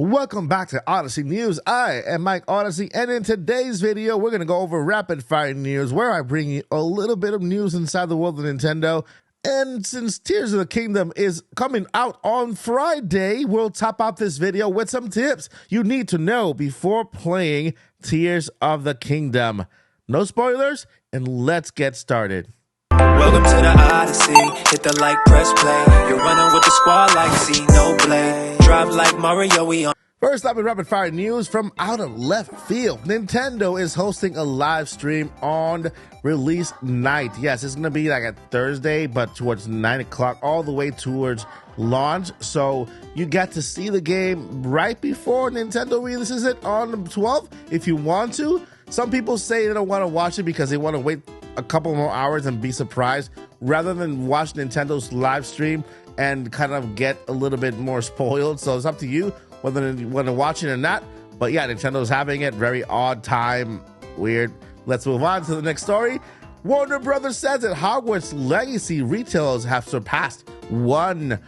Welcome back to Odyssey News. I am Mike Odyssey, and in today's video, we're going to go over rapid fire news, where I bring you a little bit of news inside the world of Nintendo. And since Tears of the Kingdom is coming out on Friday, we'll top out this video with some tips you need to know before playing Tears of the Kingdom. No spoilers, and let's get started. Welcome to the Odyssey, hit the like, press play. You're running with the squad like see no play. Drive like Mario, we on. First up in rapid fire news from out of left field, Nintendo is hosting a live stream on release night. Yes, it's going to be like a Thursday, but towards 9 o'clock, all the way towards launch. So you get to see the game right before Nintendo releases it on the 12th if you want to. Some people say they don't want to watch it because they want to wait a couple more hours and be surprised rather than watch Nintendo's live stream and kind of get a little bit more spoiled. So it's up to you whether you want to watch it or not. But yeah, Nintendo's having it. Very odd time. Weird. Let's move on to the next story. Warner Brothers says that Hogwarts Legacy retails have surpassed $1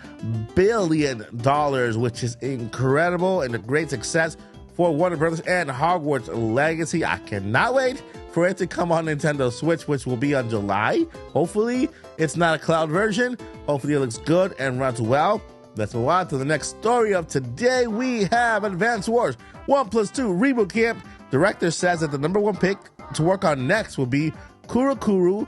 billion, which is incredible and a great success for Warner Brothers and Hogwarts Legacy. I cannot wait for it to come on Nintendo Switch, which will be on July. Hopefully, it's not a cloud version. Hopefully, it looks good and runs well. Let's move on to the next story of today. We have Advance Wars 1+2 Reboot Camp. Director says that the #1 pick to work on next will be Kururin,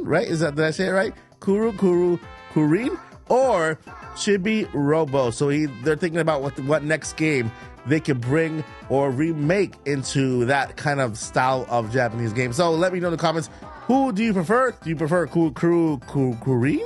right? Did I say it right? Kururin or Chibi Robo. So they're thinking about what next game they can bring or remake into that kind of style of Japanese game. So let me know in the comments, who do you prefer? Do you prefer Kururin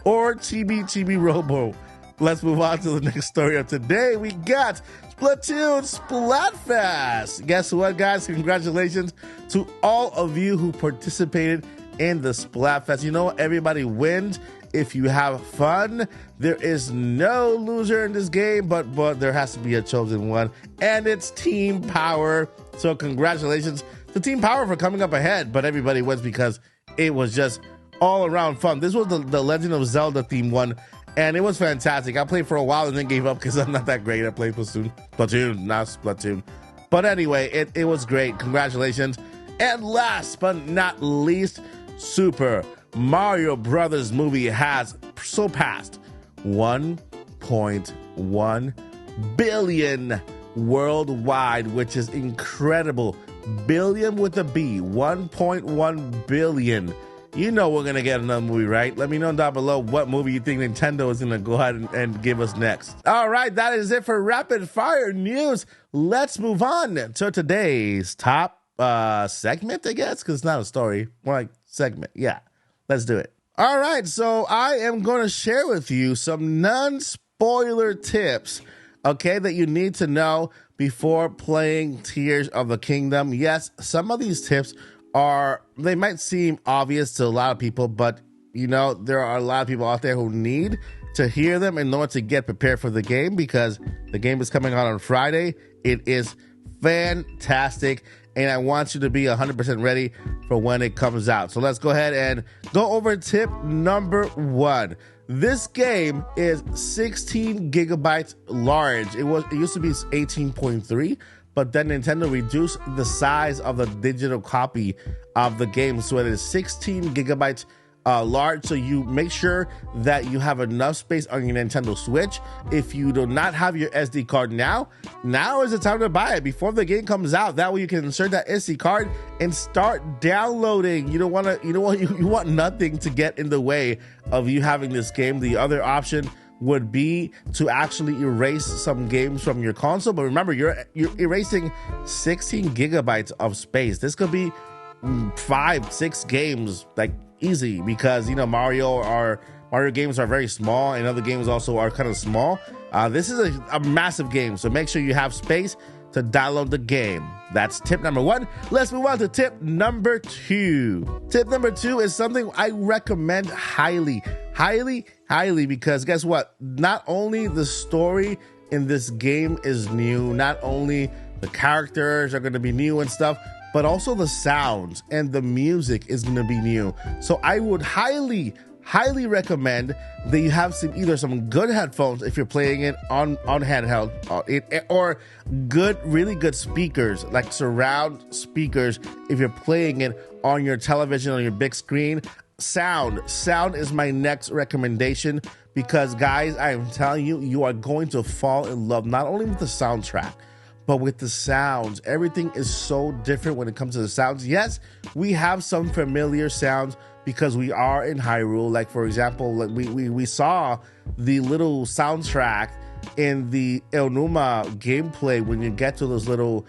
or Chibi Robo? Let's move on to the next story of today. We got Splatoon Splatfest. Guess what, guys? Congratulations to all of you who participated in the Splatfest. You know, everybody wins if you have fun. There is no loser in this game, but there has to be a chosen one, and it's Team Power. So congratulations to Team Power for coming up ahead, but everybody wins because it was just all around fun. This was the Legend of Zelda theme one, and it was fantastic. I played for a while and then gave up because I'm not that great at playing Splatoon, not Splatoon. But anyway, it was great. Congratulations. And last but not least, Super Mario Brothers movie has surpassed 1.1 billion worldwide, which is incredible. Billion with a B, 1.1 billion. You know we're going to get another movie, right? Let me know down below what movie you think Nintendo is going to go ahead and give us next. All right, that is it for rapid fire news. Let's move on to today's top segment, I guess, because it's not a story, more like segment. Yeah, let's do it. All right, so I am going to share with you some non-spoiler tips, okay, that you need to know before playing Tears of the Kingdom. Yes, some of these tips they might seem obvious to a lot of people, but you know, there are a lot of people out there who need to hear them in order to get prepared for the game, because the game is coming out on Friday. It is fantastic, and I want you to be 100% ready for when it comes out. So let's go ahead and go over tip #1. This game is 16 gigabytes large. It used to be 18.3, but then Nintendo reduced the size of the digital copy of the game, so it is 16 gigabytes large. So you make sure that you have enough space on your Nintendo Switch. If you do not have your SD card now is the time to buy it before the game comes out. That way you can insert that SD card and start downloading. You want nothing to get in the way of you having this game. The other option would be to actually erase some games from your console, but remember, you're erasing 16 gigabytes of space. This could be 5-6 games, like, easy, because you know Mario games are very small, and other games also are kind of small. This is a massive game, so make sure you have space to download the game. That's tip #1. Let's move on to tip #2. Tip #2 is something I recommend highly, because guess what? Not only the story in this game is new, not only the characters are going to be new and stuff, but also the sounds and the music is going to be new. So I would highly highly recommend that you have either some good headphones if you're playing it on handheld, or really good speakers, like surround speakers if you're playing it on your television, on your big screen. Sound is my next recommendation, because guys, I am telling you, you are going to fall in love not only with the soundtrack, but with the sounds. Everything is so different when it comes to the sounds. Yes, we have some familiar sounds because we are in Hyrule. Like, for example, like we saw the little soundtrack in the Aonuma gameplay when you get to those little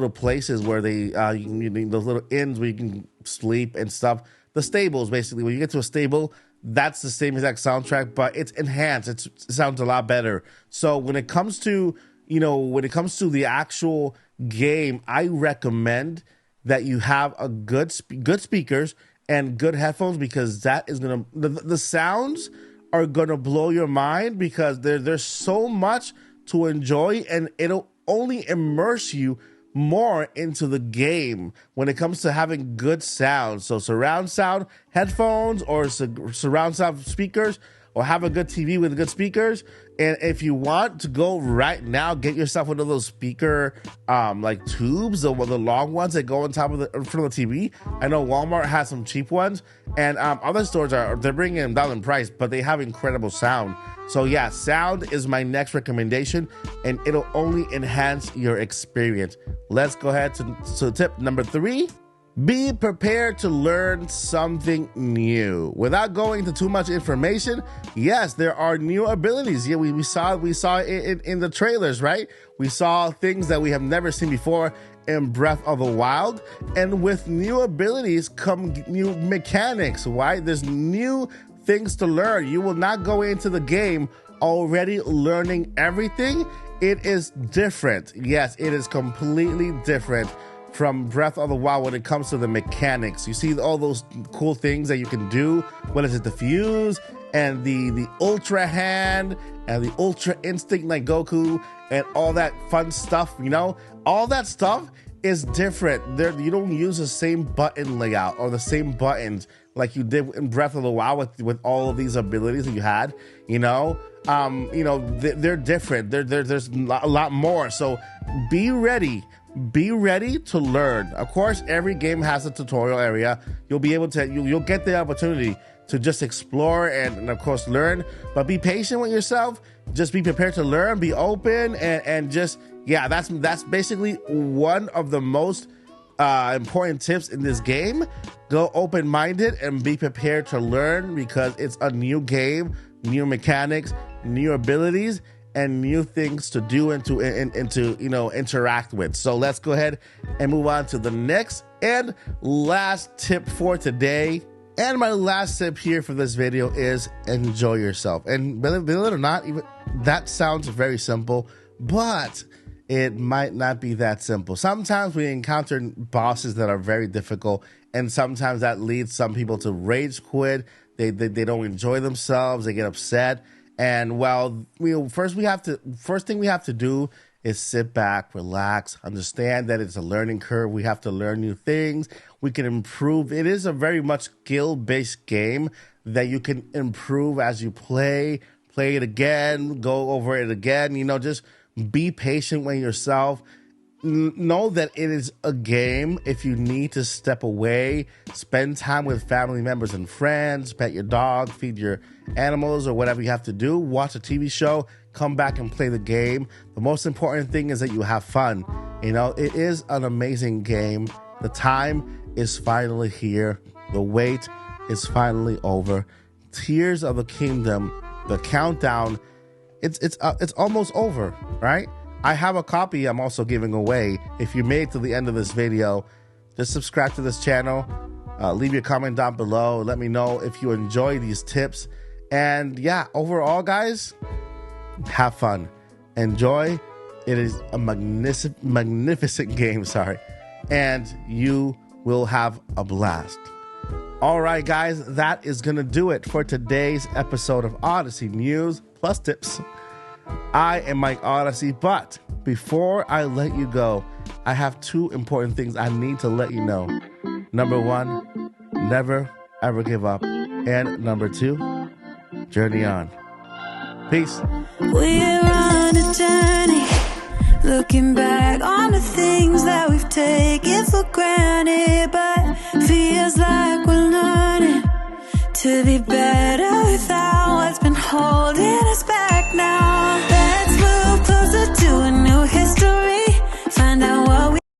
places where they those little inns where you can sleep and stuff. The stables, basically, when you get to a stable, that's the same exact soundtrack, but it's enhanced. It sounds a lot better. So when it comes to the actual game, I recommend that you have a good speakers and good headphones, because that is gonna the sounds are gonna blow your mind, because there's so much to enjoy, and it'll only immerse you more into the game when it comes to having good sound. So surround sound headphones or surround sound speakers, or have a good TV with good speakers. And if you want to go right now, get yourself one of those speaker like tubes, the long ones that go on top of in front of the TV. I know Walmart has some cheap ones, and other stores they're bringing them down in price, but they have incredible sound. So yeah, sound is my next recommendation, and it'll only enhance your experience. Let's go ahead to tip number 3. Be prepared to learn something new. Without going into too much information, yes, there are new abilities. Yeah, we saw it in the trailers, right? We saw things that we have never seen before in Breath of the Wild. And with new abilities come new mechanics, right? There's new things to learn. You will not go into the game already learning everything. It is different. Yes, it is completely different from Breath of the Wild when it comes to the mechanics. You see all those cool things that you can do. What is it? The fuse and the ultra hand and the ultra instinct like Goku and all that fun stuff, all that stuff is different. You don't use the same button layout or the same buttons like you did in Breath of the Wild with all of these abilities that you had, they're different. There's a lot more. So be ready to learn. Of course, every game has a tutorial area. You'll be able to, you'll get the opportunity to just explore and of course learn, but be patient with yourself. Just be prepared to learn, be open, and just, yeah, that's basically one of the most important tips in this game. Go open-minded and be prepared to learn, because it's a new game, new mechanics, new abilities, and new things to do and to interact with. So let's go ahead and move on to the next and last tip for today. And my last tip here for this video is enjoy yourself. And believe it or not, even that sounds very simple, but it might not be that simple. Sometimes we encounter bosses that are very difficult, and sometimes that leads some people to rage quit. They don't enjoy themselves, they get upset. And first thing we have to do is sit back, relax, understand that it's a learning curve. We have to learn new things. We can improve. It is a very much skill-based game that you can improve as you play it again, go over it again. Just be patient with yourself. Know that it is a game. If you need to step away, spend time with family members and friends, pet your dog, feed your animals, or whatever you have to do, watch a TV show, come back and play the game. The most important thing is that you have fun. It is an amazing game. The time is finally here. The wait is finally over. Tears of the Kingdom, the countdown, it's almost over, right? I have a copy I'm also giving away. If you made it to the end of this video, just subscribe to this channel. Leave your comment down below. Let me know if you enjoy these tips. And yeah, overall, guys, have fun. Enjoy. It is a magnificent game, and you will have a blast. All right, guys, that is going to do it for today's episode of Odyssey News Plus Tips. I am Mike Odyssey, but before I let you go, I have 2 important things I need to let you know. Number 1, never ever give up. And number 2, journey on. Peace. We're on a journey, looking back on the things that we've taken for granted, but feels like we're learning to be better without what's been holding us back.